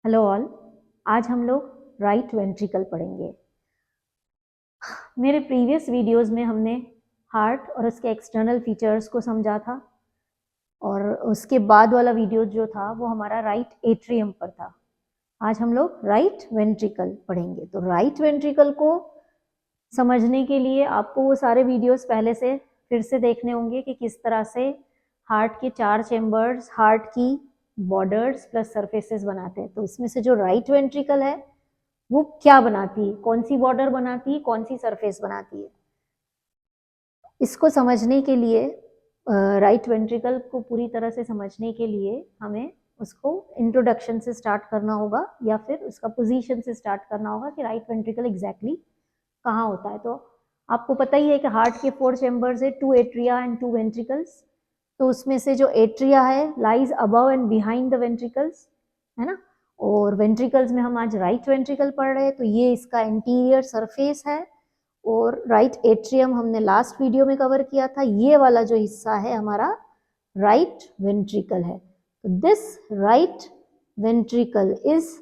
Hello all. आज हम लोग राइट वेंट्रिकल पढ़ेंगे। मेरे प्रीवियस वीडियोस में हमने हार्ट और उसके एक्सटर्नल फीचर्स को समझा था और उसके बाद वाला वीडियो जो था वो हमारा राइट एट्रियम पर था। आज हम लोग राइट वेंट्रिकल पढ़ेंगे। तो राइट वेंट्रिकल को समझने के लिए आपको वो सारे वीडियोस पहले से फिर से देखने होंगे कि किस तरह से हार्ट के 4 चेम्बर्स, हार्ट की बॉर्डर्स प्लस सरफेसेस बनाते हैं। तो इसमें से जो राइट वेंट्रिकल है वो क्या बनाती है, कौन सी बॉर्डर बनाती है, कौन सी सरफेस बनाती है, इसको समझने के लिए राइट वेंट्रिकल को पूरी तरह से समझने के लिए हमें उसको इंट्रोडक्शन से स्टार्ट करना होगा या फिर उसका पोजीशन से स्टार्ट करना होगा कि राइट वेंट्रिकल एग्जैक्टली कहाँ होता है। तो आपको पता ही है कि हार्ट के 4 चेम्बर्स है, 2 एट्रिया एंड 2 वेंट्रिकल्स। तो उसमें से जो एट्रिया है lies above and behind the ventricles, है ना। और वेंट्रिकल्स में हम आज राइट वेंट्रिकल पढ़ रहे हैं, तो ये इसका इंटीरियर सरफेस है। और राइट एट्रियम हमने लास्ट वीडियो में कवर किया था। ये वाला जो हिस्सा है हमारा राइट वेंट्रिकल है। तो this right ventricle is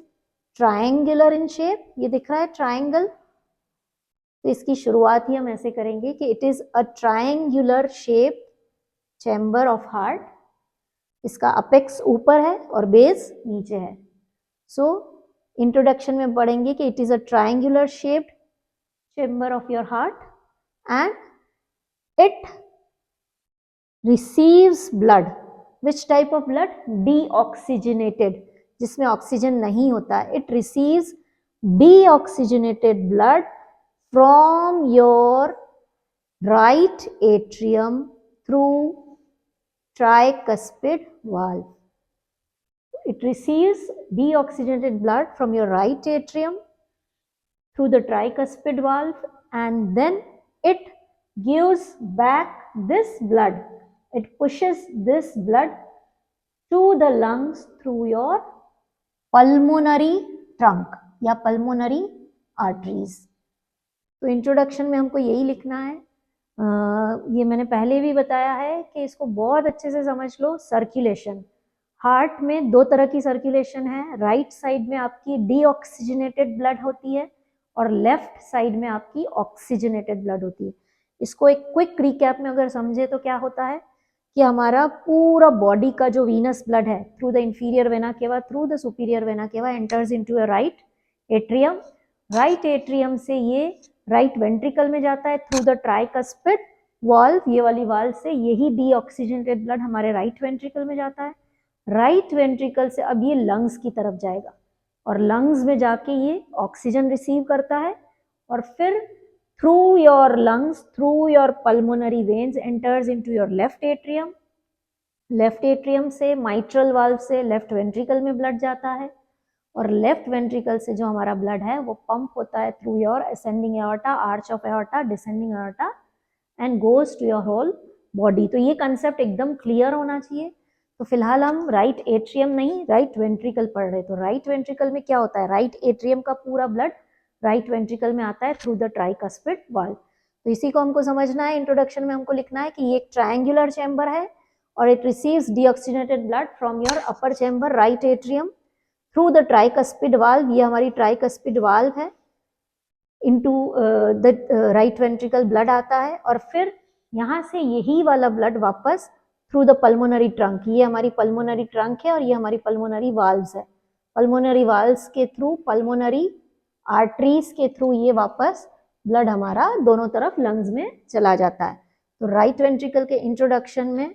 triangular in shape. ये दिख रहा है ट्रायंगल। तो इसकी शुरुआत ही हम ऐसे करेंगे कि it is a triangular shape chamber of heart. इसका अपेक्स ऊपर है और बेस नीचे है। सो इंट्रोडक्शन में पढ़ेंगे कि it is a triangular shaped chamber of your heart and it receives blood. Which type of blood? Deoxygenated, जिसमें ऑक्सीजन नहीं होता। It receives deoxygenated blood from your right atrium through tricuspid valve. It receives deoxygenated blood from your right atrium through the tricuspid valve, and then it gives back this blood. It pushes this blood to the lungs through your pulmonary trunk या pulmonary arteries. तो introduction में हमको यही लिखना है। ये मैंने पहले भी बताया है कि इसको बहुत अच्छे से समझ लो। सर्कुलेशन, हार्ट में 2 तरह की सर्कुलेशन है। राइट साइड में आपकी डीऑक्सीजनेटेड ब्लड होती है और लेफ्ट साइड में आपकी ऑक्सीजनेटेड ब्लड होती है। इसको एक क्विक रिकैप में अगर समझे तो क्या होता है कि हमारा पूरा बॉडी का जो वीनस ब्लड है through the inferior vena cava, through the superior vena cava enters into a right atrium. Right atrium से ये राइट वेंट्रिकल में जाता है थ्रू द ट्राइकस्पिड वाल्व। ये वाली वाल्व से यही डीऑक्सीजनेटेड ब्लड हमारे राइट वेंट्रिकल में जाता है। राइट वेंट्रिकल से अब ये लंग्स की तरफ जाएगा और लंग्स में जाके ये ऑक्सीजन रिसीव करता है और फिर through your lungs, through your pulmonary veins enters into your left atrium. Left atrium से माइट्रल वाल्व से लेफ्ट वेंट्रिकल में ब्लड जाता है और लेफ्ट वेंट्रिकल से जो हमारा ब्लड है वो पंप होता है through your ascending aorta, arch of aorta, descending aorta and goes to your whole body. तो ये कंसेप्ट एकदम क्लियर होना चाहिए। तो फिलहाल हम राइट एट्रियम नहीं, राइट वेंट्रिकल पढ़ रहे। तो राइट वेंट्रिकल में क्या होता है? राइट एट्रियम का पूरा ब्लड राइट वेंट्रिकल में आता है थ्रू द ट्राइकस्पिड वाल्व। तो इसी को हमको समझना है। इंट्रोडक्शन में हमको लिखना है कि ये एक ट्रायंगुलर चैम्बर है और it receives deoxygenated blood from your upper chamber right atrium through the tricuspid valve. ये हमारी ट्राइकस्पिड वाल्व है। Into the right ventricle blood आता है और फिर यहाँ से यही वाला ब्लड वापस थ्रू द पल्मोनरी ट्रंक, ये हमारी पल्मोनरी ट्रंक है और ये हमारी पल्मोनरी वाल्व्स है। पल्मोनरी वाल्व्स के थ्रू, पल्मोनरी आर्टरीज के थ्रू ये वापस ब्लड हमारा दोनों तरफ लंग्स में चला जाता है। तो राइट वेंट्रिकल के इंट्रोडक्शन में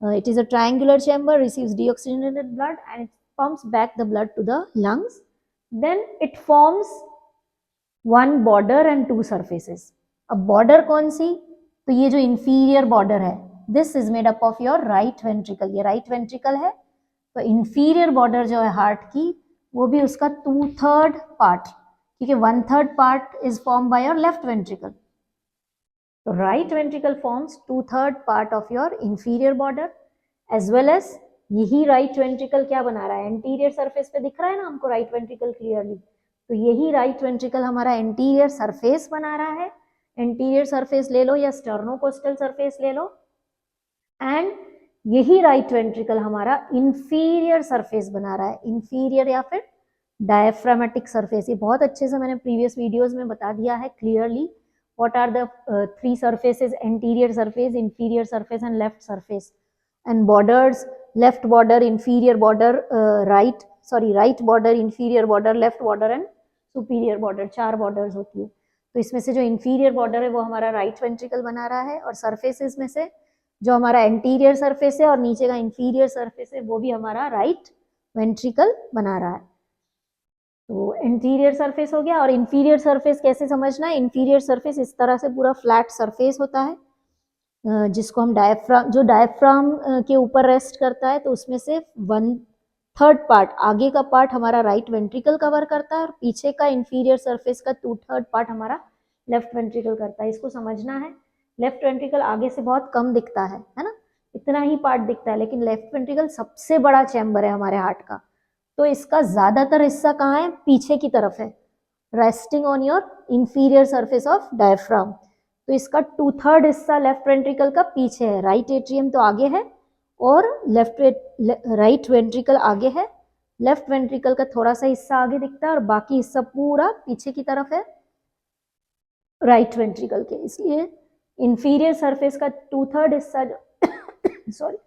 it is a triangular chamber, receives deoxygenated blood and pumps back the blood to the lungs. Then it forms one border and 2 surfaces. अब border कौन सी? तो ये जो inferior border है, this is made up of your right ventricle. ये right ventricle है। तो inferior border जो है heart की, वो भी उसका 2/3 part, क्योंकि 1/3 part is formed by your left ventricle. तो right ventricle forms 2/3 part of your inferior border as well as यही राइट वेंट्रिकल क्या बना रहा है? एंटीरियर सरफेस पे दिख रहा है ना हमको राइट वेंट्रिकल क्लियरली। तो यही राइट वेंट्रिकल हमारा एंटीरियर सरफेस बना रहा है। एंटीरियर सरफेस ले लो या स्टर्नोकोस्टल सरफेस ले लो। एंड यही राइट वेंट्रिकल हमारा इंफीरियर सरफेस बना रहा है। इंफीरियर या फिर डायफ्रामेटिक सरफेस, ये बहुत अच्छे से मैंने प्रीवियस वीडियोस में बता दिया है clearly what are the three surfaces: anterior surface, inferior surface and left surface. And borders: left border, inferior border, right border, inferior border, left border and superior border, 4 borders होती है. तो इसमें से जो inferior border है वो हमारा right ventricle बना रहा है, और surfaces में से जो हमारा anterior surface है और नीचे का inferior surface है वो भी हमारा right ventricle बना रहा है. तो इंटीरियर सरफेस हो गया. और इंफीरियर सरफेस कैसे समझना है? इंफीरियर सरफेस इस तरह से पूरा फ्लैट सरफेस होता है जिसको हम डायफ्राम, जो डायफ्राम के ऊपर रेस्ट करता है, तो उसमें से 1/3 पार्ट, आगे का पार्ट हमारा राइट वेंट्रिकल कवर करता है और पीछे का इंफीरियर सरफेस का 2/3 पार्ट हमारा लेफ्ट वेंट्रिकल करता है. इसको समझना है. लेफ्ट वेंट्रिकल आगे से बहुत कम दिखता है ना, इतना ही पार्ट दिखता है, लेकिन लेफ्ट वेंट्रिकल सबसे बड़ा चैम्बर है हमारे हार्ट का. तो इसका ज्यादातर हिस्सा कहाँ है? पीछे की तरफ है, resting on your inferior surface of diaphragm. तो इसका 2/3 हिस्सा लेफ्ट वेंट्रिकल का पीछे है. राइट एट्रियम तो आगे है और राइट वेंट्रिकल आगे है. लेफ्ट वेंट्रिकल का थोड़ा सा हिस्सा आगे दिखता है और बाकी हिस्सा पूरा पीछे की तरफ है राइट वेंट्रिकल के. इसलिए इंफीरियर सरफेस का 2/3 हिस्सा सॉरी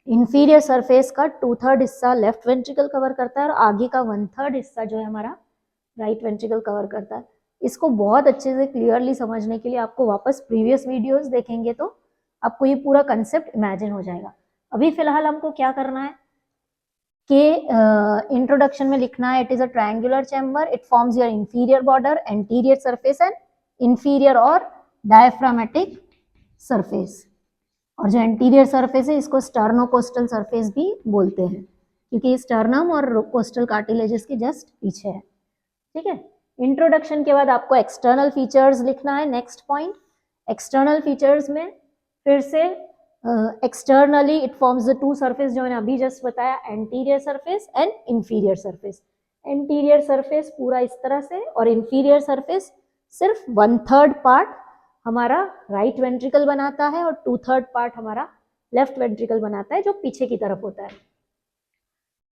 इंफीरियर सरफेस का 2/3 हिस्सा लेफ्ट वेंट्रिकल कवर करता है और आगे का 1/3 हिस्सा जो है हमारा राइट वेंट्रिकल कवर करता है. इसको बहुत अच्छे से क्लियरली समझने के लिए आपको वापस प्रीवियस वीडियोस देखेंगे तो आपको ये पूरा कंसेप्ट इमेजिन हो जाएगा. अभी फिलहाल हमको क्या करना है कि इंट्रोडक्शन में लिखना है, it is a triangular chamber, it forms your inferior border, anterior surface and inferior और डायफ्रामेटिक सरफेस. और जो एंटीरियर सरफेस है इसको स्टर्नोकोस्टल सरफेस भी बोलते हैं, क्योंकि स्टर्नम और कोस्टल कार्टिलेजेस के जस्ट पीछे है. ठीक है. इंट्रोडक्शन के बाद आपको एक्सटर्नल फीचर्स लिखना है. नेक्स्ट पॉइंट, एक्सटर्नल फीचर्स में फिर से externally it forms the 2 surface जो मैंने अभी जस्ट बताया, anterior surface and inferior surface. Anterior surface पूरा इस तरह से और इंफीरियर सरफेस सिर्फ 1/3 पार्ट हमारा राइट वेंट्रिकल बनाता है और 2/3 पार्ट हमारा लेफ्ट वेंट्रिकल बनाता है जो पीछे की तरफ होता है.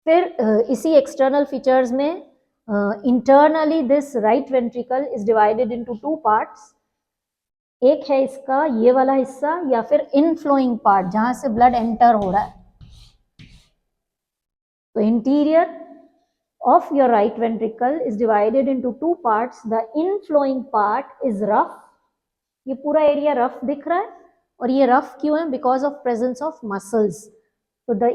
फिर इसी एक्सटर्नल फीचर्स में internally this right ventricle is divided into 2 parts. एक है इसका ये वाला हिस्सा या फिर इनफ्लोइंग पार्ट जहां से ब्लड एंटर हो रहा है. तो interior of your right ventricle is divided into 2 parts. The inflowing part is rough. ये पूरा एरिया रफ दिख रहा है और ये रफ क्यों है? Because of presence of muscles. तो द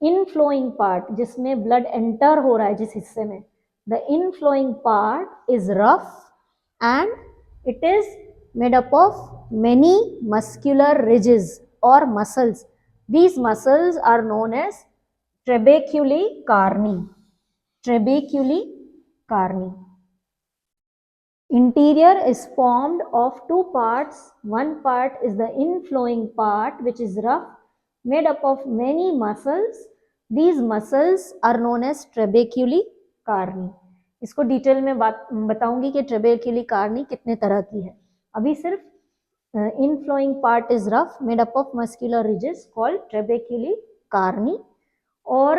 इनफ्लोइंग पार्ट जिसमें ब्लड एंटर हो रहा है, जिस हिस्से में, the inflowing part is rough and it is made up of many muscular ridges और muscles. These muscles are known as trabeculae carneae. Trabeculae carni. Interior is formed of 2 parts. One part is the inflowing part which is rough, made up of many muscles. These muscles are known as trabeculae carni. इसको detail में बताऊंगी कि ट्रेबेक्यूली Carney कितने तरह की है. अभी सिर्फ inflowing part is rough made up of muscular ridges called trabeculae carneae. और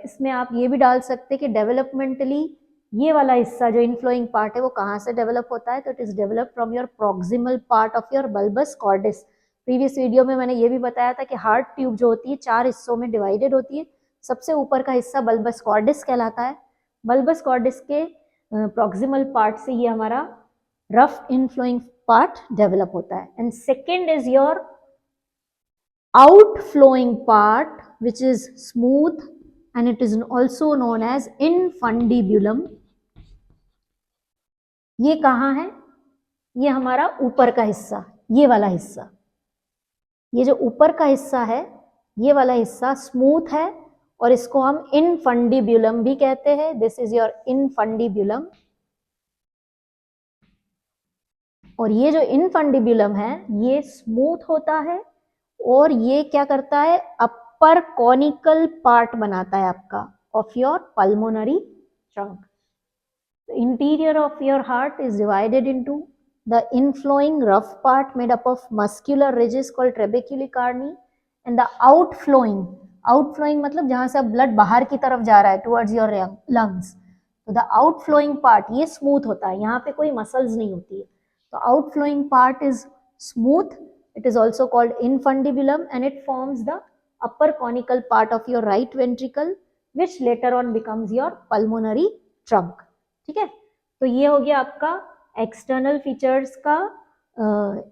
इसमें आप ये भी डाल सकते हैं कि डेवलपमेंटली ये वाला हिस्सा जो इनफ्लोइंग पार्ट है वो कहाँ से डेवलप होता है? तो it is develop from your proximal part of your bulbus cordis. Previous video में मैंने ये भी बताया था कि हार्ट ट्यूब जो होती है 4 हिस्सों में डिवाइडेड होती है. सबसे ऊपर का हिस्सा बल्बस कॉर्डिस कहलाता है. बल्बस कॉर्डिस के प्रॉक्सिमल पार्ट से ये हमारा रफ इनफ्लोइंग पार्ट डेवलप होता है. And second is your outflowing part which is smooth and it is also known as infundibulum. ये कहाँ है? ये हमारा ऊपर का हिस्सा, ये वाला हिस्सा, ये जो ऊपर का हिस्सा है ये वाला हिस्सा स्मूथ है और इसको हम infundibulum भी कहते हैं. This is your infundibulum. और ये जो infundibulum है ये स्मूथ होता है और ये क्या करता है? अपर कॉनिकल पार्ट बनाता है आपका of your pulmonary trunk. Interior of your heart is divided into the inflowing rough part made up of muscular ridges called trabeculae carneae and the outflowing outflowing मतलब जहां से अब ब्लड बाहर की तरफ जा रहा है टुवर्ड्स योर लंग्स, तो द आउटफ्लोइंग पार्ट ये स्मूथ होता है, यहाँ पे कोई मसल्स नहीं होती है, तो outflowing part is smooth. It is also called infundibulum and it forms the upper conical part of your right ventricle which later on becomes your pulmonary trunk. ठीक है, तो ये हो गया आपका एक्सटर्नल फीचर्स का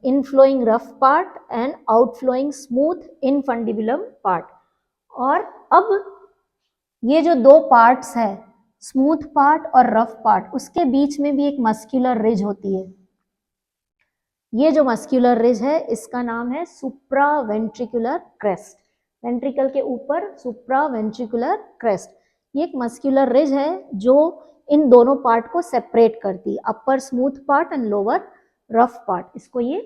इनफ्लोइंग rough part and outflowing smooth infundibulum part. और अब ये जो दो पार्ट्स है, स्मूथ पार्ट और रफ पार्ट, उसके बीच में भी एक मस्क्यूलर रिज होती है. ये जो मस्क्यूलर रिज है इसका नाम है सुप्रावेंट्रिकुलर क्रेस्ट. वेंट्रिकल के ऊपर सुप्रावेंट्रिकुलर क्रेस्ट, ये एक मस्क्यूलर रिज है जो इन दोनों पार्ट को सेपरेट करती है, upper smooth part and lower rough part, इसको ये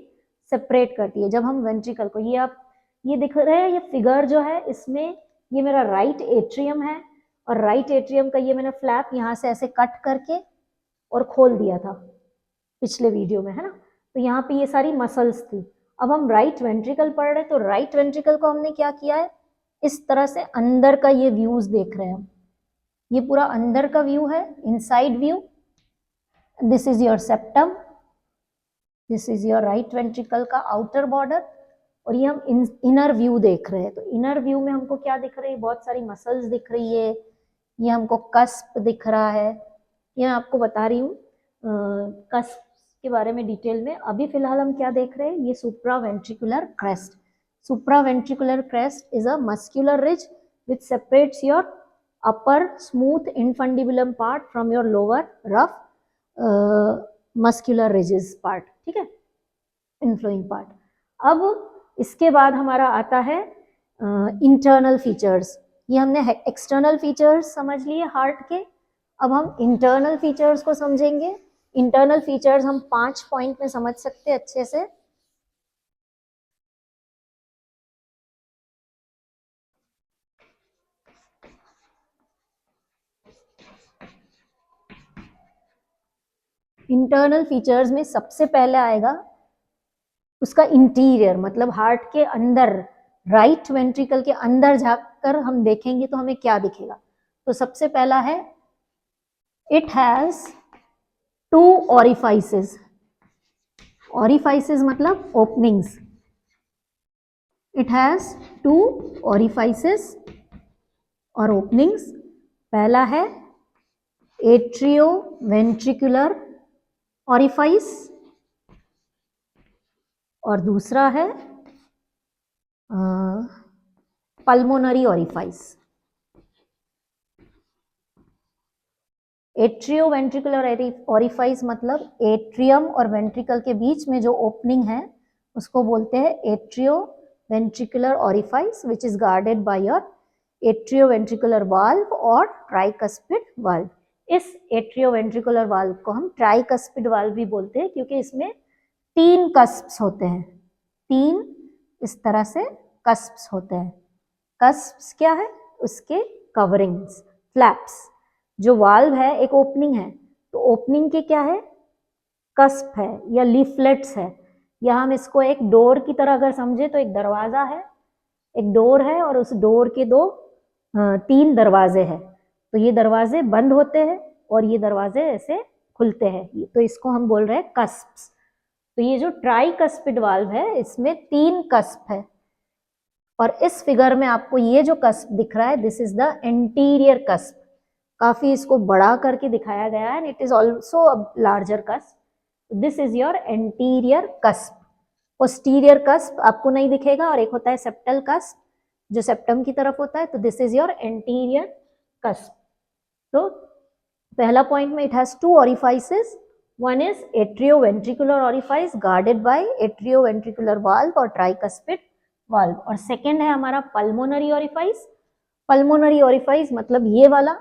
सेपरेट करती है. जब हम वेंट्रिकल को, ये आप ये दिख रहे हैं, ये फिगर जो है इसमें ये मेरा राइट एट्रियम है और राइट एट्रियम का ये मैंने फ्लैप यहाँ से ऐसे कट करके और खोल दिया था पिछले वीडियो में, है ना. तो यहाँ पे ये सारी मसल्स थी. अब हम राइट वेंट्रिकल पढ़ रहे हैं, तो राइट वेंट्रिकल को हमने क्या किया है, इस तरह से अंदर का ये व्यूज देख रहे हैं हम, ये पूरा अंदर का व्यू है, inside view. This is your septum, this is your right ventricle का आउटर बॉर्डर, और ये हम इनर व्यू देख रहे हैं. तो इनर व्यू में हमको क्या दिख रही है, बहुत सारी मसल्स दिख रही है, ये हमको कस्प दिख रहा है. ये मैं आपको बता रही हूँ कस्प के बारे में डिटेल में. अभी फिलहाल हम क्या देख रहे हैं, ये supraventricular crest. Supraventricular crest is a muscular ridge which separates your upper smooth infundibulum part from your lower rough muscular ridges part. ठीक है, इनफ्लोइंग पार्ट. अब इसके बाद हमारा आता है इंटरनल फीचर्स. ये हमने एक्सटर्नल फीचर्स समझ लिए हार्ट के, अब हम इंटरनल फीचर्स को समझेंगे. इंटरनल फीचर्स हम 5 पॉइंट में समझ सकते हैं अच्छे से. इंटरनल फीचर्स में सबसे पहले आएगा उसका इंटीरियर, मतलब हार्ट के अंदर, राइट वेंट्रिकल के अंदर जाकर हम देखेंगे तो हमें क्या दिखेगा. तो सबसे पहला है इट हैज 2 orifices. orifices मतलब ओपनिंग्स. इट हैज 2 orifices और ओपनिंग्स. पहला है एट्रियोवेंट्रिकुलर orifice और दूसरा है पल्मोनरी orifice. एट्रियोवेंट्रिकुलर orifice मतलब एट्रियम और वेंट्रिकल के बीच में जो ओपनिंग है उसको बोलते हैं atrioventricular orifice which is guarded by your atrioventricular valve और tricuspid valve. इस एट्रियोवेंट्रिकुलर वाल्व को हम ट्राइकस्पिड वाल्व भी बोलते हैं क्योंकि इसमें 3 कस्प्स होते हैं, 3 इस तरह से कस्प्स होते हैं. कस्प्स क्या है, उसके कवरिंग्स, फ्लैप्स. जो वाल्व है एक ओपनिंग है, तो ओपनिंग के क्या है, कस्प है या लीफलेट्स है, या हम इसको एक डोर की तरह अगर समझे तो एक दरवाजा है, एक डोर है और उस डोर के 3 दरवाजे हैं. तो ये दरवाजे बंद होते हैं और ये दरवाजे ऐसे खुलते हैं, तो इसको हम बोल रहे हैं कस्प्स. तो ये जो ट्राइकस्पिड वाल्व है इसमें 3 कस्प है, और इस फिगर में आपको ये जो कस्प दिख रहा है this is the anterior cusp. काफी इसको बड़ा करके दिखाया गया है, and it is also a larger cusp. This is your anterior cusp. Posterior cusp आपको नहीं दिखेगा, और एक होता है सेप्टल कस्प जो सेप्टम की तरफ होता है. तो this is your anterior cusp. तो पहला पॉइंट में it has 2 orifices. One is atrioventricular orifice guarded by atrioventricular valve और tricuspid valve, और सेकेंड है हमारा pulmonary orifice. pulmonary orifice मतलब ये वाला,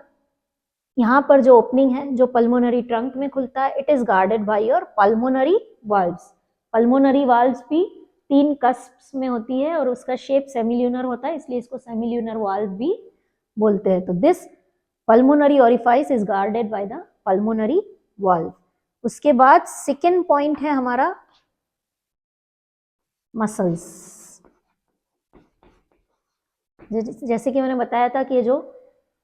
यहाँ पर जो ओपनिंग है जो पल्मोनरी ट्रंक में खुलता है, it is guarded by your pulmonary valves. Pulmonary valves भी 3 कस्प्स में होती है और उसका शेप सेमिल्यूनर होता है, इसलिए इसको सेमिल्यूनर वाल्व भी बोलते हैं. तो this pulmonary orifice is guarded by the pulmonary valve. उसके बाद सेकेंड पॉइंट है हमारा मसल्स. जैसे कि मैंने बताया था कि ये जो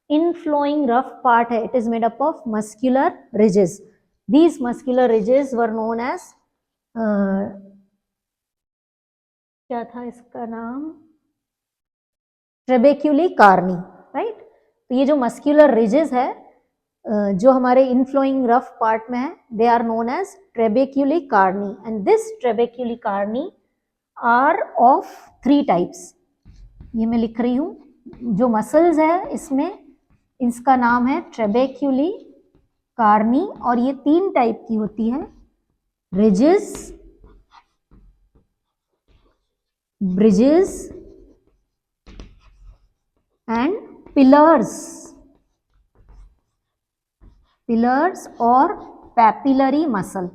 inflowing rough part है, it is made up of muscular ridges. These muscular ridges were known as क्या था इसका नाम, ट्रेबेक्यूली कार्नी, राइट। तो ये जो मस्क्यूलर रिजेस है जो हमारे इनफ्लोइंग रफ पार्ट में है, they are known as trabeculae carneae, and this trabeculae carneae are of 3 types. ये मैं लिख रही हूँ, जो मसल्स है इसमें, इसका नाम है ट्रेबेक्यूली कार्नी, और ये 3 टाइप की होती है, ridges, bridges and pillars, pillars और पैपिलरी मसल।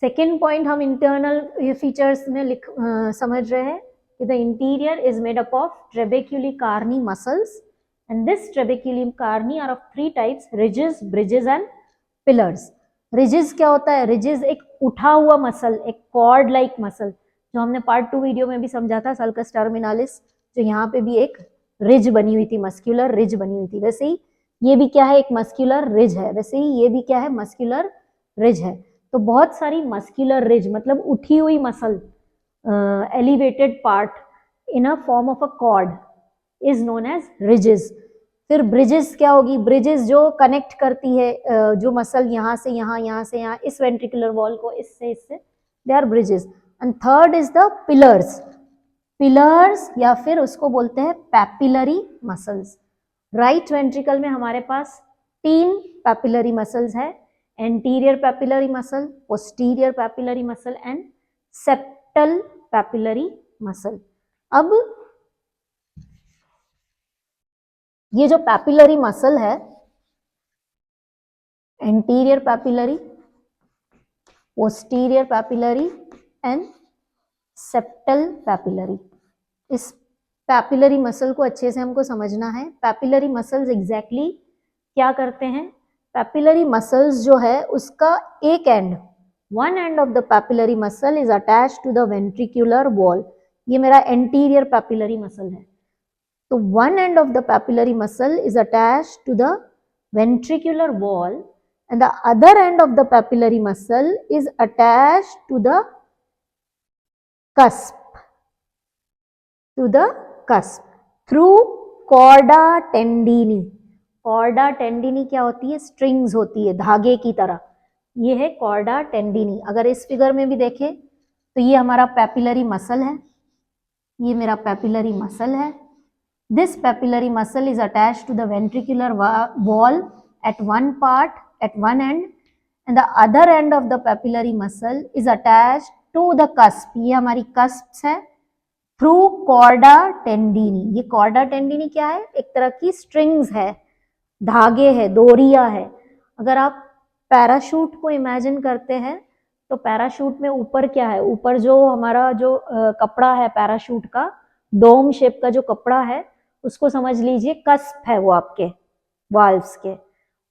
सेकेंड पॉइंट हम इंटरनल फीचर्स में समझ रहे हैं कि the interior is made up of trabeculae carneae muscles, and this trabeculae carneae are of 3 types, ridges, bridges and pillars. Ridges क्या होता है? रिजेस एक उठा हुआ मसल, एक कॉर्ड लाइक मसल, जो हमने पार्ट 2 वीडियो में भी समझा था, सल्कस टर्मिनालिस, जो यहाँ पे भी एक रिज बनी हुई थी, मस्क्यूलर रिज बनी हुई थी। वैसे ही ये भी क्या है? एक मस्क्यूलर रिज है। वैसे ही ये भी क्या है? मस्क्यूलर रिज है। तो बहुत सारी मस्क्यूलर रिज मतलब उठी हुई muscle, elevated part in a form of a cord is known as ridges. फिर ब्रिजेस क्या होगी? ब्रिजेस जो कनेक्ट करती है जो मसल यहाँ से यहाँ, यहाँ से यहाँ, इस वेंट्रिकुलर वॉल को इससे इससे, they are bridges. And third is the pillars. Pillars या फिर उसको बोलते हैं पैपिलरी मसल्स। राइट वेंट्रिकल में हमारे पास 3 पैपिलरी मसल्स है, anterior papillary muscle, posterior papillary muscle and septal papillary muscle. अब ये जो पैपिलरी मसल है, anterior papillary, posterior papillary and septal papillary, इस पैपिलरी मसल को अच्छे से हमको समझना है। पैपिलरी मसल्स एग्जैक्टली क्या करते हैं? पैपिलरी मसल्स जो है उसका एक end, one end of the papillary muscle is attached to the ventricular wall. ये मेरा एंटीरियर पैपिलरी मसल है। तो one end of the papillary muscle is attached to the ventricular wall and the other end of the papillary muscle is attached to the cusp, through chorda tendini. chorda tendini क्या होती है? Strings होती है धागे की तरह, ये है chorda tendini। अगर इस फिगर में भी देखें तो ये हमारा पैपिलरी मसल है, ये मेरा पैपिलरी मसल है। This papillary muscle is attached to the ventricular wall at one part, at one end, and the other end of the papillary muscle is attached to the cusp. ये हमारी cusps है, through chorda tendini। ये chorda tendini क्या है? एक तरह की strings है, धागे है, डोरिया है। अगर आप पैराशूट को इमेजिन करते हैं तो पैराशूट में ऊपर क्या है? ऊपर जो हमारा जो कपड़ा है पैराशूट का, डोम शेप का जो कपड़ा है, उसको समझ लीजिए कस्प है वो आपके वाल्व्स के,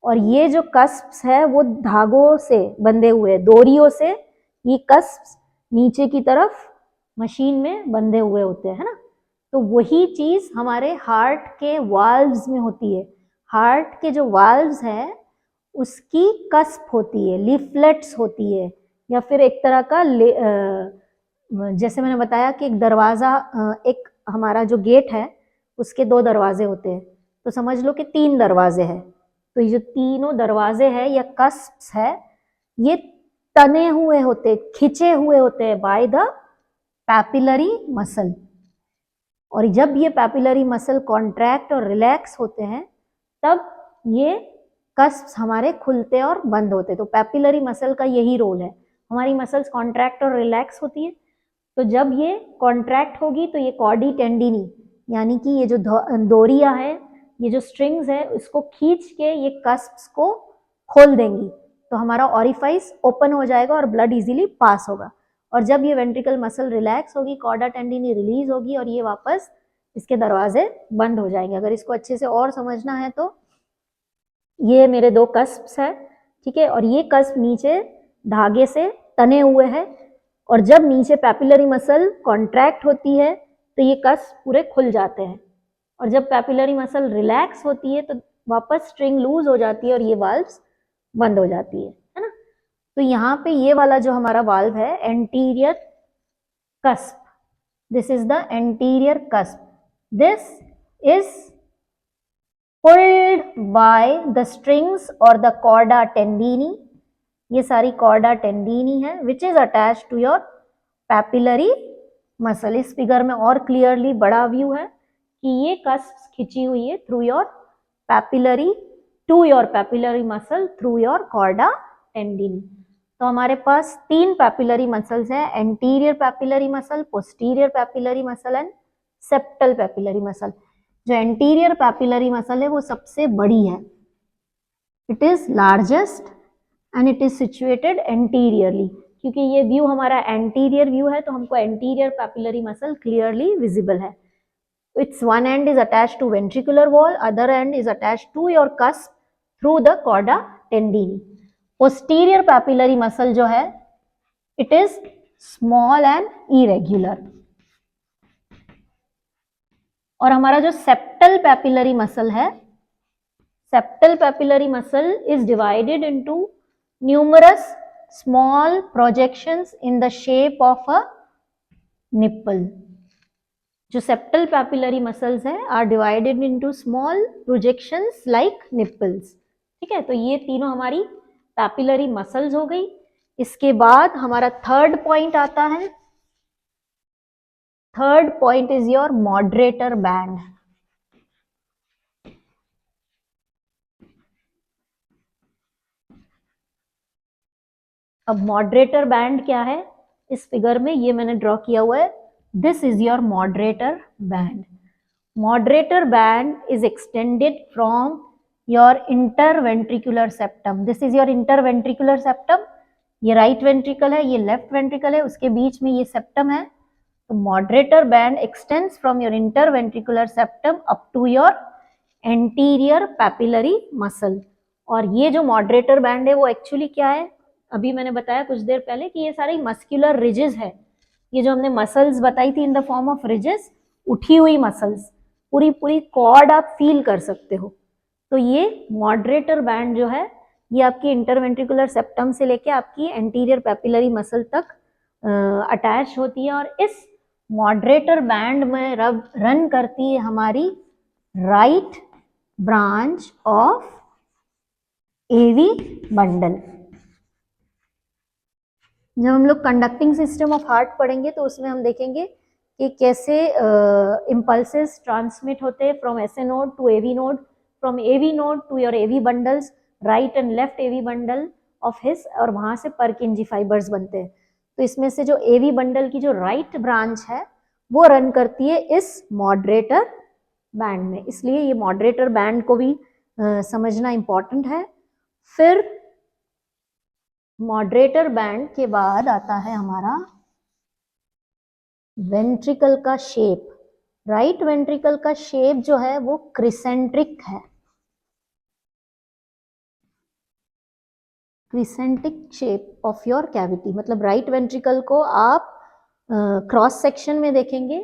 और ये जो कस्प्स है वो धागों से बंधे हुए, डोरियों से ये कस्प्स नीचे की तरफ मशीन में बंधे हुए होते हैं ना। तो वही चीज हमारे हार्ट के वाल्व्स में होती है। हार्ट के जो वाल्व्स है उसकी कस्प होती है, लीफलेट्स होती है, या फिर एक तरह का जैसे मैंने बताया कि एक दरवाजा, एक हमारा जो गेट है उसके 2 दरवाजे होते हैं, तो समझ लो कि 3 दरवाजे हैं। तो ये जो तीनों दरवाजे हैं या कस्प्स है, ये तने हुए होते, खिंचे हुए होते हैं बाय द पैपिलरी मसल। और जब ये पैपिलरी मसल कॉन्ट्रैक्ट और रिलैक्स होते हैं तब ये कस्प्स हमारे खुलते और बंद होते। तो पैपिलरी मसल का यही रोल है, हमारी मसल्स कॉन्ट्रैक्ट और रिलैक्स होती है। तो जब ये कॉन्ट्रैक्ट होगी तो ये कॉर्डी टेंडिनी, यानी कि ये जो डोरिया है, ये जो स्ट्रिंग्स है, उसको खींच के ये कस्प्स को खोल देंगी, तो हमारा ऑरिफाइस ओपन हो जाएगा और ब्लड इजीली पास होगा। और जब ये वेंट्रिकल मसल रिलैक्स होगी, कॉर्डा टेंडिनी रिलीज होगी और ये वापस इसके दरवाजे बंद हो जाएंगे। अगर इसको अच्छे से और समझना है तो ये मेरे 2 कस्प्स है, ठीक है, और ये कस्प नीचे धागे से तने हुए हैं और जब नीचे पैपिलरी मसल कॉन्ट्रैक्ट होती है तो ये कस पूरे खुल जाते हैं, और जब पैपिलरी मसल रिलैक्स होती है तो वापस स्ट्रिंग लूज हो जाती है और ये वाल्व्स बंद हो जाती है ना। तो यहाँ पे ये वाला जो हमारा वाल्व है anterior cusp, this is the anterior cusp, this is pulled by the strings or the chorda tendini, ये सारी chorda tendini है which is attached to your papillary muscle। इस फिगर में और क्लियरली बड़ा व्यू है कि ये कस्प खिंची हुई है through your papillary to your papillary muscle through your chorda tendini। तो हमारे पास 3 पैपिलरी मसल्स हैं, anterior papillary muscle, posterior papillary muscle and septal papillary muscle. जो एंटीरियर पैपिलरी मसल है वो सबसे बड़ी है, it is largest and it is situated anteriorly, क्योंकि ये व्यू हमारा एंटीरियर व्यू है तो हमको anterior papillary muscle clearly visible है। Its one end is attached to ventricular wall, other end is attached to your cusp through the chorda tendini। Posterior papillary muscle जो है it is small and irregular, और हमारा जो septal papillary muscle है, septal papillary muscle is divided into numerous small projections in the shape of a nipple. जो septal papillary muscles है are divided into small projections like nipples. ठीक है, तो ये तीनों हमारी पैपिलरी मसल्स हो गई। इसके बाद हमारा थर्ड पॉइंट आता है, third point is your moderator band. अब मॉडरेटर बैंड क्या है, इस फिगर में ये मैंने ड्रॉ किया हुआ है, this is your moderator band. Moderator band is extended from your interventricular septum, this is your interventricular septum. ये राइट वेंट्रिकल है, ये लेफ्ट वेंट्रिकल है, उसके बीच में ये सेप्टम है। तो moderator band extends from your interventricular septum up to your anterior papillary muscle. और ये जो मॉडरेटर बैंड है वो एक्चुअली क्या है, अभी मैंने बताया कुछ देर पहले कि ये सारी मस्कुलर रिजेस है। ये जो हमने मसल्स बताई थी in the form of ridges, उठी हुई मसल्स, पूरी पूरी कॉर्ड आप फील कर सकते हो। तो ये मॉडरेटर बैंड जो है ये आपकी इंटरवेंट्रिकुलर सेप्टम से लेके आपकी एंटीरियर पैपिलरी मसल तक अटैच होती है, और इस मॉडरेटर बैंड में रन करती है हमारी right branch of AV bundle. जब हम लोग कंडक्टिंग सिस्टम ऑफ हार्ट पढ़ेंगे तो उसमें हम देखेंगे कि कैसे इम्पल्सेस ट्रांसमिट होते हैं from SA node to AV node, from AV node to your AV bundles, right and left AV bundle of His, और वहां से परकिंजी फाइबर्स बनते हैं। तो इसमें से जो एवी बंडल की जो राइट ब्रांच है वो रन करती है इस मॉडरेटर बैंड में, इसलिए ये मॉडरेटर बैंड को भी समझना इंपॉर्टेंट है। फिर मॉडरेटर बैंड के बाद आता है हमारा वेंट्रिकल का शेप। राइट वेंट्रिकल का शेप जो है वो क्रिसेंट्रिक है, क्रिसेंट्रिक शेप ऑफ योर कैविटी। मतलब राइट वेंट्रिकल को आप क्रॉस सेक्शन में देखेंगे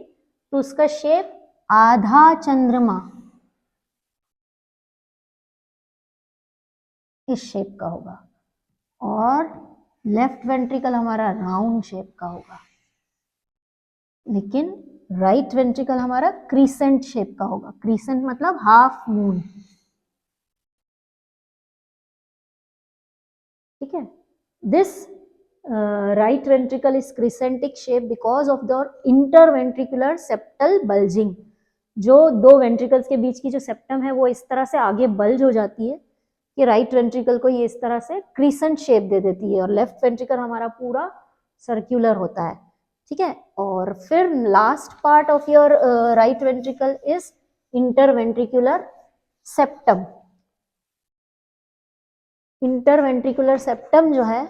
तो उसका शेप आधा चंद्रमा इस शेप का होगा, और लेफ्ट वेंट्रिकल हमारा राउंड शेप का होगा, लेकिन राइट वेंट्रिकल हमारा क्रीसेंट शेप का होगा। क्रीसेंट मतलब हाफ मून। ठीक है, this right ventricle is crescentic shape because of the interventricular septal bulging. जो दो वेंट्रिकल्स के बीच की जो सेप्टम है वो इस तरह से आगे बल्ज हो जाती है कि राइट वेंट्रिकल को ये इस तरह से क्रिसेंट शेप दे देती है, और लेफ्ट वेंट्रिकल हमारा पूरा सर्क्यूलर होता है। ठीक है, और फिर last part of your right ventricle is interventricular septum. Interventricular septum जो है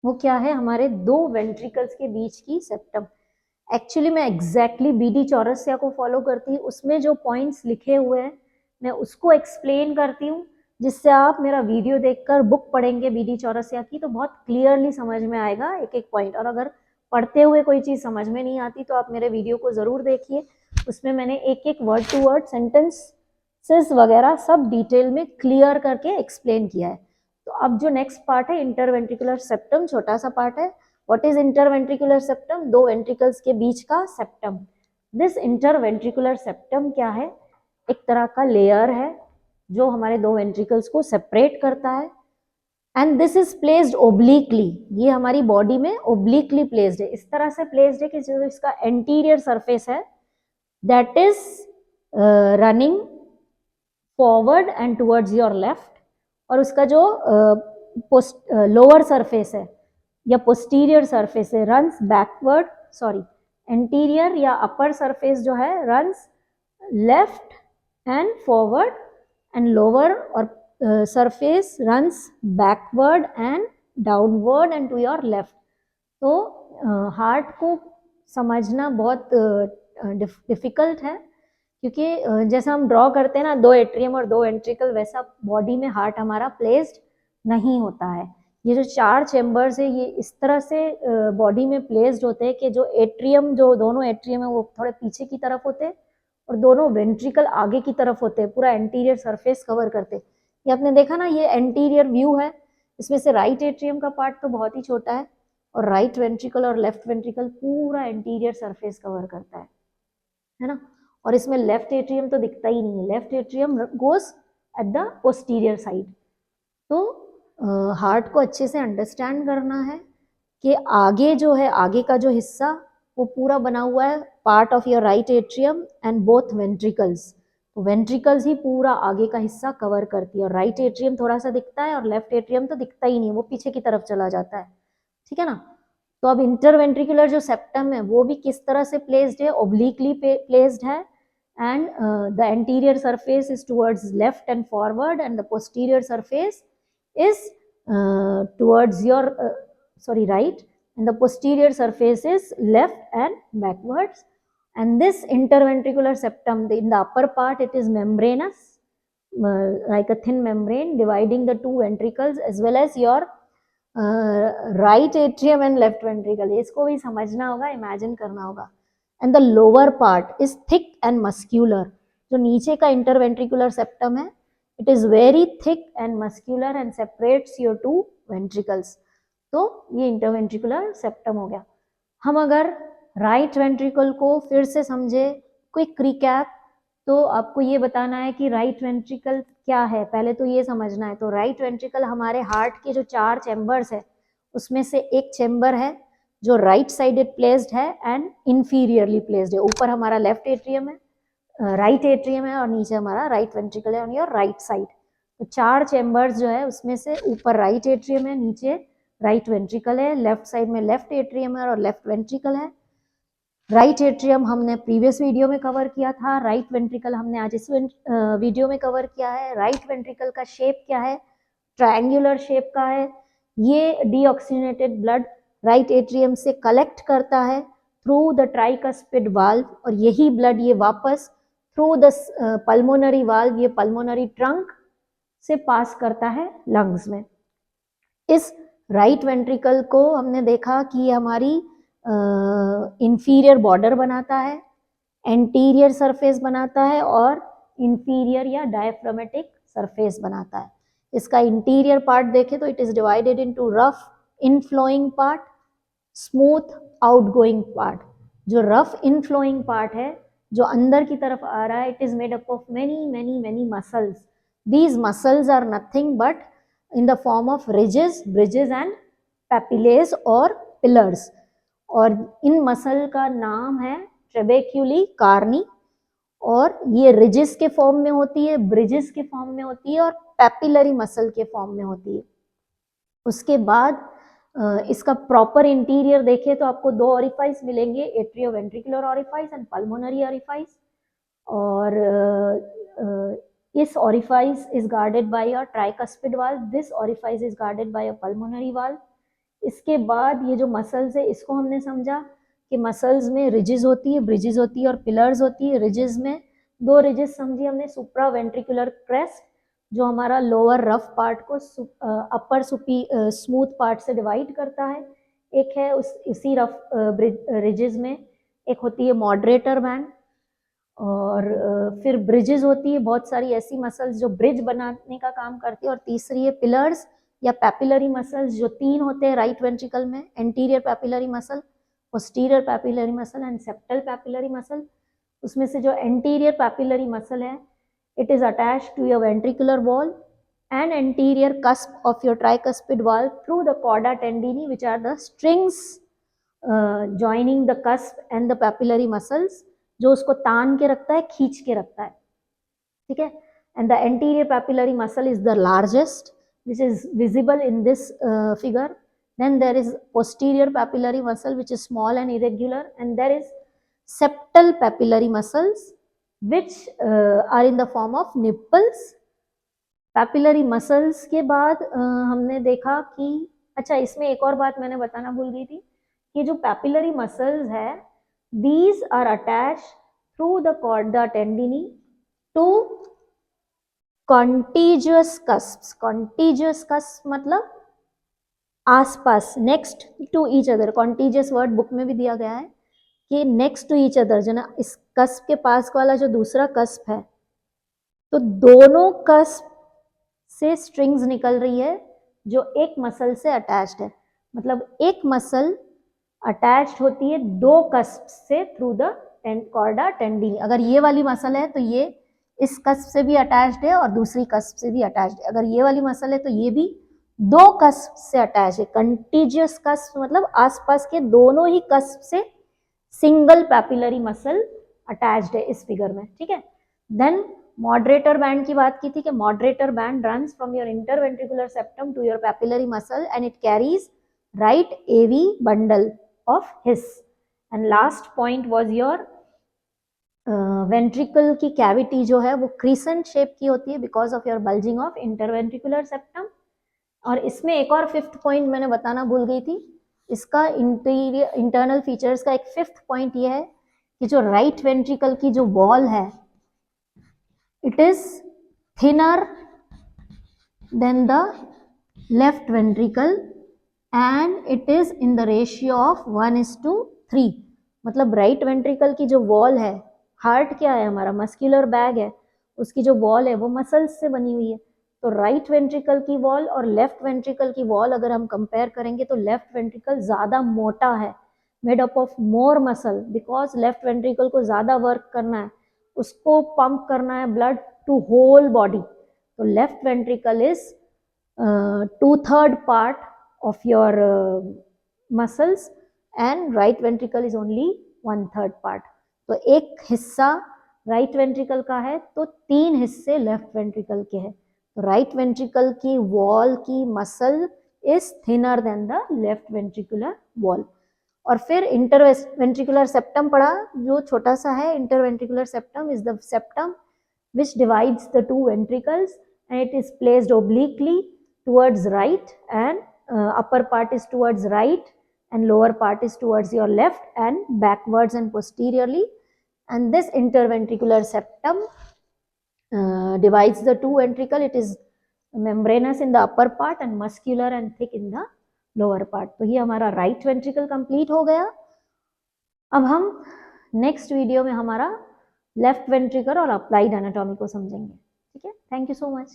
वो क्या है, हमारे दो वेंट्रिकल्स के बीच की सेप्टम। एक्चुअली मैं एग्जैक्टली बीडी चौरसिया को फॉलो करती हूँ, उसमें जो पॉइंट्स लिखे हुए हैं मैं उसको एक्सप्लेन करती हूँ, जिससे आप मेरा वीडियो देखकर बुक पढ़ेंगे बीडी चौरसिया की तो बहुत क्लियरली समझ में आएगा एक एक पॉइंट। और अगर पढ़ते हुए कोई चीज़ समझ में नहीं आती तो आप मेरे वीडियो को ज़रूर देखिए, उसमें मैंने एक एक वर्ड टू वर्ड सेंटेंसेस वगैरह सब डिटेल में क्लियर करके एक्सप्लेन किया है। तो अब जो नेक्स्ट पार्ट है इंटरवेंट्रिकुलर सेप्टम, छोटा सा पार्ट है। What is interventricular septum? दो वेंट्रिकल्स के बीच का सेप्टम। दिस इंटरवेंट्रिकुलर सेप्टम क्या है? एक तरह का लेयर है जो हमारे दो वेंट्रिकल्स को सेपरेट करता है। And this is placed obliquely, ये हमारी बॉडी में ओब्लिकली प्लेस्ड है, इस तरह से प्लेस्ड है कि जो इसका एंटीरियर सरफेस है that is running forward and towards your left, और उसका जो लोअर सरफेस है या पोस्टीरियर सरफेस है रन्स बैकवर्ड, सॉरी एंटीरियर या अपर सरफेस जो है runs left and forward, and lower और surface runs backward and downward and to your left. तो हार्ट को समझना बहुत डिफिकल्ट है, क्योंकि जैसा हम ड्रॉ करते हैं ना दो एट्रियम और दो वेंट्रिकल, वैसा बॉडी में हार्ट हमारा प्लेस्ड नहीं होता है। ये जो चार चेम्बर्स है ये इस तरह से बॉडी में प्लेस्ड होते हैं कि जो एट्रियम, जो दोनों एट्रियम है वो थोड़े पीछे की तरफ होते हैं और दोनों वेंट्रिकल आगे की तरफ होते हैं, पूरा एंटीरियर सरफेस कवर करते हैं। ये आपने देखा ना, ये एंटीरियर व्यू है, इसमें से राइट एट्रियम का पार्ट तो बहुत ही छोटा है और राइट वेंट्रिकल और लेफ्ट वेंट्रिकल पूरा एंटीरियर सरफेस कवर करता है ना। और इसमें लेफ्ट एट्रियम तो दिखता ही नहीं है, left atrium goes at the posterior side. तो हार्ट को अच्छे से अंडरस्टैंड करना है कि आगे जो है, आगे का जो हिस्सा वो पूरा बना हुआ है part of your right atrium and both ventricles. तो वेंट्रिकल्स ही पूरा आगे का हिस्सा कवर करती है और राइट एट्रियम थोड़ा सा दिखता है और लेफ्ट एट्रियम तो दिखता ही नहीं, वो पीछे की तरफ चला जाता है, ठीक है ना। तो अब इंटरवेंट्रिकुलर जो सेप्टम है वो भी किस तरह से प्लेस्ड है? ओब्लिकली प्लेस्ड है, and the anterior surface is towards left and forward and the posterior surface is towards your right, and the posterior surface is left and backwards. And this interventricular septum, in the upper part it is membranous, like a thin membrane dividing the two ventricles as well as your right atrium and left ventricle. इसको भी समझना होगा, imagine करना होगा। And the lower part is thick and muscular, जो नीचे का interventricular septum है it is very thick and muscular and separates your two ventricles. तो ये इंटरवेंट्रिकुलर सेप्टम हो गया। हम अगर राइट वेंट्रिकल को फिर से समझे, क्विक रिकैप, तो आपको ये बताना है कि राइट वेंट्रिकल क्या है, पहले तो ये समझना है। तो राइट वेंट्रिकल हमारे हार्ट के जो चार चैम्बर्स है उसमें से एक चैम्बर है जो राइट साइडेड प्लेस्ड है एंड इंफीरियरली प्लेस्ड है। ऊपर हमारा लेफ्ट एट्रियम है, राइट एट्रियम है और नीचे हमारा राइट वेंट्रिकल है ऑन योर राइट साइड। तो चार चैम्बर्स जो है उसमें से ऊपर राइट एट्रियम है, नीचे राइट वेंट्रिकल है, लेफ्ट साइड में लेफ्ट एट्रियम है और लेफ्ट वेंट्रिकल है। राइट एट्रियम हमने प्रीवियस वीडियो में कवर किया था, राइट वेंट्रिकल हमने आज इस वीडियो में कवर किया है। राइट वेंट्रिकल का शेप क्या है? ट्रायंगुलर शेप का है। ये डीऑक्सीजनेटेड ब्लड राइट एट्रियम से कलेक्ट करता है थ्रू द ट्राइकस्पिड वाल्व, और यही ब्लड ये वापस थ्रू द पल्मोनरी वाल्व, ये पल्मोनरी ट्रंक से पास करता है लंग्स में। इस राइट वेंट्रिकल को हमने देखा कि हमारी इंफीरियर बॉर्डर बनाता है, एंटीरियर सरफेस बनाता है और इंफीरियर या डायफ्रामेटिक सरफेस बनाता है। इसका इंटीरियर पार्ट देखें तो it is divided into rough inflowing part, smooth outgoing part. जो रफ इनफ्लोइंग पार्ट है जो अंदर की तरफ आ रहा है, it is made up of many many many muscles. These muscles are nothing but in the form of ridges, bridges and papillae और pillars। और इन मसल का नाम है ट्रेबेक्यूली कार्नी, और ये रिजेस के फॉर्म में होती है, ब्रिजेस के फॉर्म में होती है और पैपिलरी मसल के फॉर्म में होती है। उसके बाद इसका प्रॉपर इंटीरियर देखें तो आपको दो ऑरिफाइस मिलेंगे, atrioventricular orifice and pulmonary orifice. और इस orifice is guarded by a tricuspid valve, this orifice is guarded by a pulmonary valve। इसके बाद ये जो मसल्स है इसको हमने समझा कि मसल्स में रिजेस होती है, ब्रिजेस होती है और पिलर्स होती है। रिजेस में दो रिजेस समझी हमने, सुप्रा वेंट्रिकुलर क्रेस्ट जो हमारा लोअर रफ पार्ट को अपर स्मूथ पार्ट से डिवाइड करता है। एक है इसी रफ रिजेस में एक होती है मॉडरेटर बैंड, और फिर ब्रिजेस होती है, बहुत सारी ऐसी मसल्स जो ब्रिज बनाने का काम करती है। और तीसरी है पिलर्स या पैपिलरी मसल्स, जो 3 होते हैं राइट वेंट्रिकल में, anterior papillary muscle, posterior papillary muscle and septal papillary muscle. उसमें से जो एंटीरियर पैपिलरी मसल है, it is attached to your ventricular wall and anterior cusp of your tricuspid valve through the chorda tendini, which are the strings joining the cusp and the papillary muscles, जो उसको तान के रखता है, खींच के रखता है, ठीक है। and the anterior papillary muscle is the largest, which is visible in this figure. Then there is posterior papillary muscle, which is small and irregular, and there is septal papillary muscles, which are in the form of nipples. Papillary muscles के बाद हमने देखा कि अच्छा, इसमें एक और बात मैंने बताना भूल गई थी कि जो पैपिलरी मसल्स है, these are attached through the chorda tendini to contiguous cusps. contiguous cusp मतलब आसपास, next to each other. Contiguous word book में भी दिया गया है कि नेक्स्ट टू ईच अदर, जो ना इस कस्प के पास वाला जो दूसरा कस्प है, तो दोनों कस्प से स्ट्रिंग्स निकल रही है जो एक मसल से अटैच्ड है। मतलब एक मसल अटैच्ड होती है 2 कस्प से थ्रू द कॉर्डा टेंडिनी। अगर ये वाली मसल है तो ये इस कस्प से भी अटैच्ड है और दूसरी कस्प से भी अटैच्ड है। अगर ये वाली मसल है तो ये भी 2 कस्प से अटैच है। कंटीजियस कस्प मतलब आसपास के दोनों ही कस्प से सिंगल पैपिलरी मसल अटैच्ड है इस फिगर में, ठीक है। देन मॉडरेटर बैंड की बात की थी कि moderator band runs from your interventricular septum to your papillary muscle and it carries right AV bundle of His. And last point was your ventricle की कैविटी जो है वो क्रीसेंट शेप की होती है because of your bulging of interventricular septum. और इसमें एक और 5th पॉइंट मैंने बताना भूल गई थी, इसका इंटरनल फीचर्स का एक 5th पॉइंट ये है कि जो राइट वेंट्रिकल की जो वॉल है, it is thinner than the left ventricle and it is in the ratio of 1:3। मतलब राइट वेंट्रिकल की जो वॉल है, हार्ट क्या है हमारा, मस्कुलर बैग है, उसकी जो वॉल है वो मसल्स से बनी हुई है। तो राइट वेंट्रिकल की वॉल और लेफ्ट वेंट्रिकल की वॉल अगर हम कंपेयर करेंगे तो लेफ्ट वेंट्रिकल ज़्यादा मोटा है, made up of more muscle, because left ventricle को ज़्यादा वर्क करना है, उसको पंप करना है ब्लड टू होल बॉडी। तो left ventricle is 2/3 part of your muscles and right ventricle is only 1/3 part. तो एक हिस्सा राइट वेंट्रिकल का है तो 3 हिस्से लेफ्ट वेंट्रिकल के हैं। तो राइट वेंट्रिकल की वॉल की muscle is thinner than the left ventricular wall. और फिर इंटरवेंट्रिकुलर सेप्टम पढ़ा, जो छोटा सा है। Interventricular septum is the septum which divides the 2 ventricles and it is placed obliquely towards right and upper part is towards right and lower part is towards your left and backwards and posteriorly, and this interventricular septum divides the 2 ventricle. It is membranous in the upper part and muscular and thick in the lower part। तो ये हमारा right ventricle complete हो गया। अब हम next video में हमारा left ventricle और अप्लाइड एनाटॉमी को समझेंगे, ठीक है। Thank you so much.